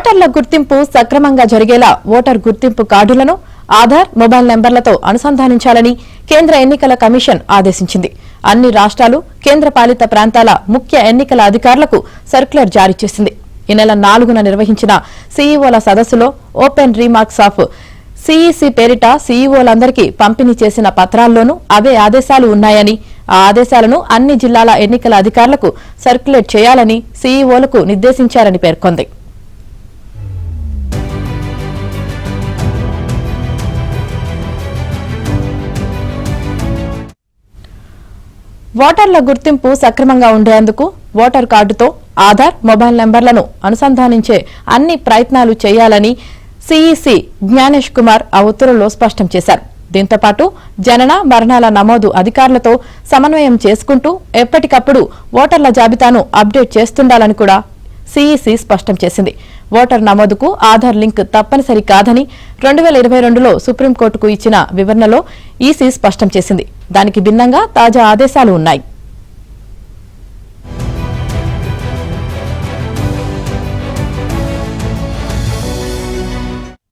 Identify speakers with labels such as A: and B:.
A: ఓటర్ల గుర్తింపు సక్రమంగా జరిగేలా ఓటర్ గుర్తింపు కార్డులను ఆధార్ మొబైల్ నెంబర్లతో అనుసంధానించాలని కేంద్ర ఎన్నికల కమిషన్ ఆదేశించింది. అన్ని రాష్ట్రాలు కేంద్రపాలిత ప్రాంతాల ముఖ్య ఎన్నికల అధికారులకు సర్క్యులర్ జారీ చేసింది. ఈ నెల 4న నిర్వహించిన సీఈఓల సదస్సులో ఓపెన్ రీమార్క్స్ ఆఫ్ సీఈసీ పేరిట సీఈఓలందరికీ పంపిణీ చేసిన పత్రాల్లోనూ అవే ఆదేశాలు ఉన్నాయని, ఆ ఆదేశాలను అన్ని జిల్లాల ఎన్నికల అధికారులకు సర్క్యులేట్ చేయాలని సీఈఓలకు నిర్దేశించారని పేర్కొంది. ఓటర్ల గుర్తింపు సక్రమంగా ఉండేందుకు ఓటర్ కార్డుతో ఆధార్ మొబైల్ నెంబర్లను అనుసంధానించే అన్ని ప్రయత్నాలు చేయాలని సీఈసీ జ్ఞానేష్ కుమార్ ఆ ఉత్తర్వుల్లో స్పష్టం చేశారు. దీంతో పాటు జనన మరణాల నమోదు అధికారులతో సమన్వయం చేసుకుంటూ ఎప్పటికప్పుడు ఓటర్ల జాబితాను అప్డేట్ చేస్తుండాలని కూడా సీఈసీ స్పష్టం చేసింది. ఓటర్ నమోదుకు ఆధార్ లింక్ తప్పనిసరి కాదని 2022లో సుప్రీంకోర్టుకు ఇచ్చిన వివరణలో ఈసీ స్పష్టం చేసింది. దానికి భిన్నంగా తాజా ఆదేశాలు ఉన్నాయి.